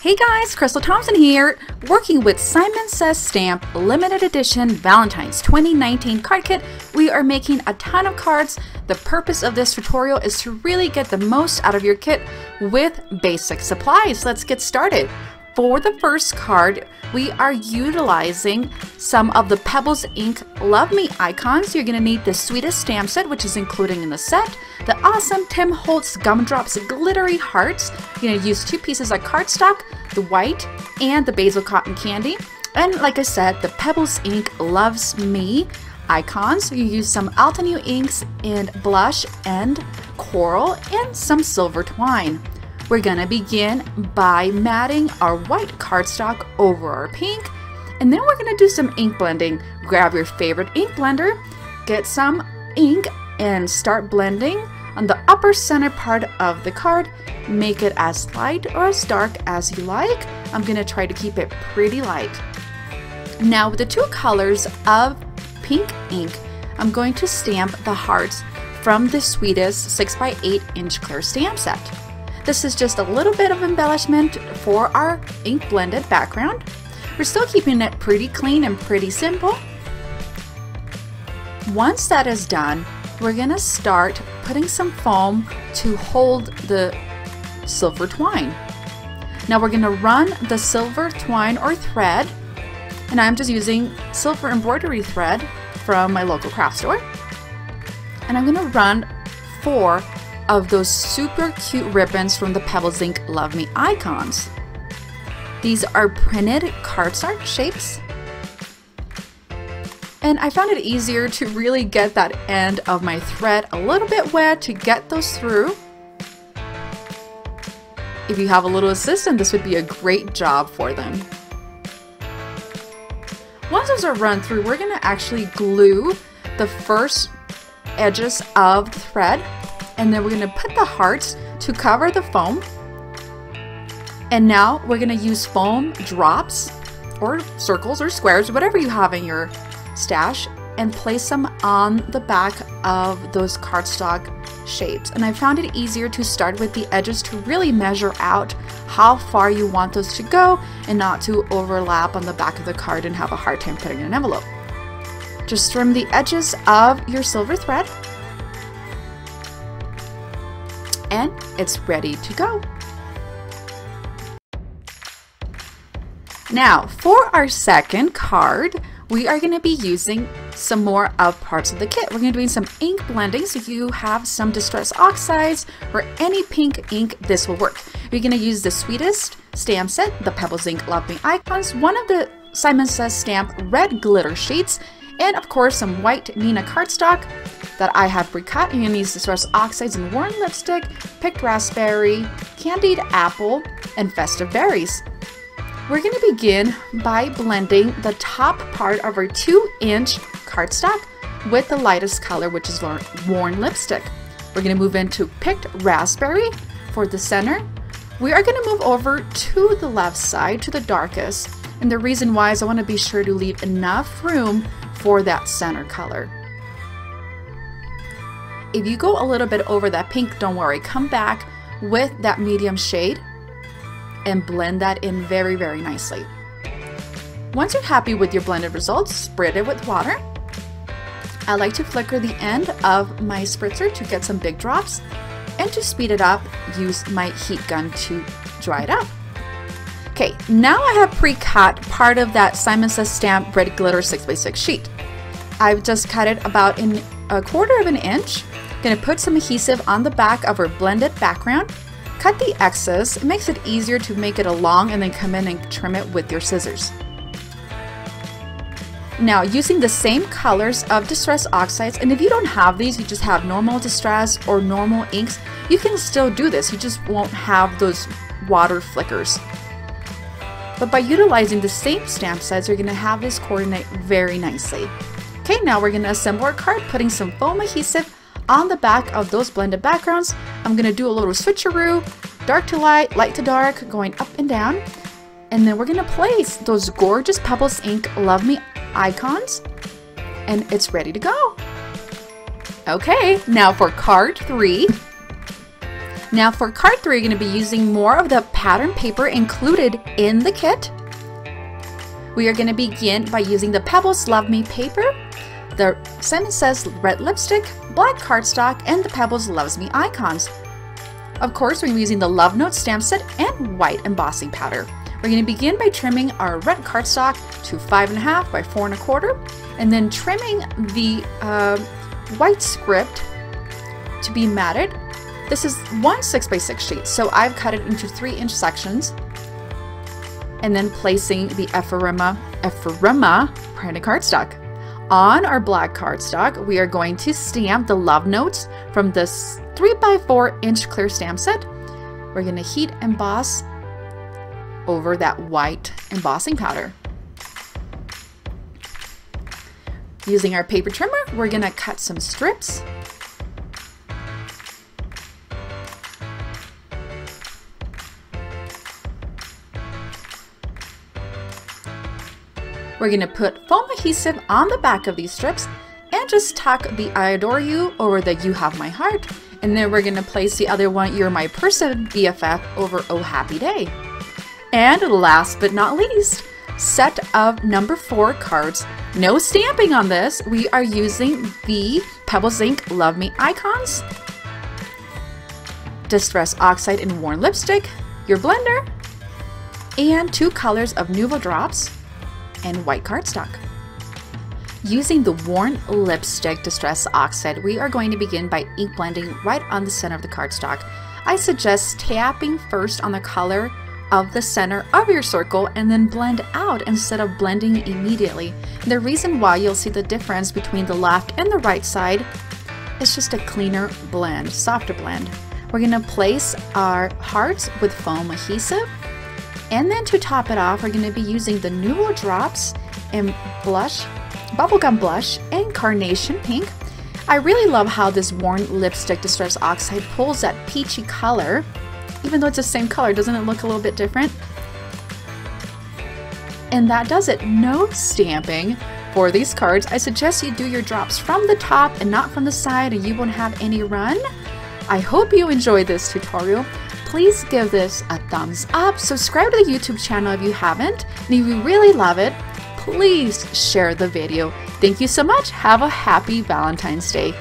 Hey guys, Crystal Thompson here, working with Simon Says Stamp Limited Edition Valentine's 2019 card kit. We are making a ton of cards. The purpose of this tutorial is to really get the most out of your kit with basic supplies. Let's get started. For the first card, we are utilizing some of the Pebbles Ink Love Me icons. You're going to need the Sweetest Stamp Set, which is included in the set, the awesome Tim Holtz Gumdrops Glittery Hearts. You're going to use 2 pieces of cardstock, the white and the Basil Cotton Candy. And like I said, the Pebbles Ink Loves Me icons. You use some Altenew inks in blush and coral and some silver twine. We're gonna begin by matting our white cardstock over our pink, and then we're gonna do some ink blending. Grab your favorite ink blender, get some ink, and start blending on the upper center part of the card. Make it as light or as dark as you like. I'm gonna try to keep it pretty light. Now with the 2 colors of pink ink, I'm going to stamp the hearts from the Sweetest 6x8 inch clear stamp set. This is just a little bit of embellishment for our ink blended background. We're still keeping it pretty clean and pretty simple. Once that is done, we're gonna start putting some foam to hold the silver twine. Now we're gonna run the silver twine or thread, and I'm just using silver embroidery thread from my local craft store. And I'm gonna run 4 of those super cute ribbons from the Pebbles Ink Love Me icons. These are printed cardstock shapes, and I found it easier to really get that end of my thread a little bit wet to get those through. If you have a little assistant, this would be a great job for them. Once those are run through, we're gonna actually glue the first edges of the thread, and then we're going to put the hearts to cover the foam. And now we're going to use foam drops or circles or squares, whatever you have in your stash, and place them on the back of those cardstock shapes. And I found it easier to start with the edges to really measure out how far you want those to go and not to overlap on the back of the card and have a hard time putting in an envelope. Just trim the edges of your silver thread, and it's ready to go. Now for our second card, we are going to be using some more of parts of the kit. We're going to be doing some ink blending, so if you have some Distress Oxides or any pink ink, this will work. You're going to use the Sweetest Stamp Set, the Pebbles Ink Love Me icons, one of the Simon Says Stamp red glitter sheets, and of course some white Nina cardstock that I have pre-cut. You're going to use Distress Oxides and Worn Lipstick, Picked Raspberry, Candied Apple, and Festive Berries. We're going to begin by blending the top part of our 2-inch cardstock with the lightest color, which is Worn Lipstick. We're going to move into Picked Raspberry for the center. We are going to move over to the left side to the darkest, and the reason why is I want to be sure to leave enough room for that center color. If you go a little bit over that pink, don't worry, come back with that medium shade and blend that in very, very nicely. Once you're happy with your blended results, spread it with water. I like to flicker the end of my spritzer to get some big drops, and to speed it up, use my heat gun to dry it up. Okay, now I have pre-cut part of that Simon Says Stamp red glitter 6x6 sheet. I've just cut it about in 1/4 of an inch. Gonna put some adhesive on the back of our blended background. Cut the excess. It makes it easier to make it along and then come in and trim it with your scissors. Now using the same colors of Distress Oxides, and if you don't have these, you just have normal Distress or normal inks, you can still do this. You just won't have those water flickers. But by utilizing the same stamp sets, you're gonna have this coordinate very nicely. Okay, now we're gonna assemble our card, putting some foam adhesive on the back of those blended backgrounds. I'm gonna do a little switcheroo, dark to light, light to dark, going up and down. And then we're gonna place those gorgeous Pebbles Ink Love Me icons, and it's ready to go. Okay, now for card 3. Now for card 3, you're going to be using more of the pattern paper included in the kit. We are going to begin by using the Pebbles Love Me paper, the Simon Says red lipstick, black cardstock, and the Pebbles Loves Me icons. Of course, we're using the Love Note stamp set and white embossing powder. We're going to begin by trimming our red cardstock to 5.5 by 4.25, and then trimming the white script to be matted. This is one 6x6 sheet, so I've cut it into 3-inch sections, and then placing the ephemera printed cardstock. On our black cardstock, we are going to stamp the love notes from this 3x4-inch clear stamp set. We're going to heat emboss over that white embossing powder. Using our paper trimmer, we're going to cut some strips. We're going to put foam adhesive on the back of these strips and just tuck the I adore you over the you have my heart. And then we're going to place the other one, you're my person BFF, over oh happy day. And last but not least, set of number 4 cards. No stamping on this. We are using the Pebbles Ink Love Me icons, Distress Oxide and Worn Lipstick, your blender, and 2 colors of Nuvo drops and white cardstock. Using the Worn Lipstick Distress Oxide, we are going to begin by ink blending right on the center of the cardstock. I suggest tapping first on the color of the center of your circle and then blend out instead of blending immediately. The reason why you'll see the difference between the left and the right side is just a cleaner blend, softer blend. We're going to place our hearts with foam adhesive, and then to top it off, we're going to be using the Nuvo drops and blush, bubblegum blush, and carnation pink. I really love how this Worn Lipstick Distress Oxide pulls that peachy color. Even though it's the same color, doesn't it look a little bit different? And that does it. No stamping for these cards. I suggest you do your drops from the top and not from the side, and you won't have any run. I hope you enjoyed this tutorial. Please give this a thumbs up. Subscribe to the YouTube channel if you haven't. And if you really love it, please share the video. Thank you so much. Have a happy Valentine's Day.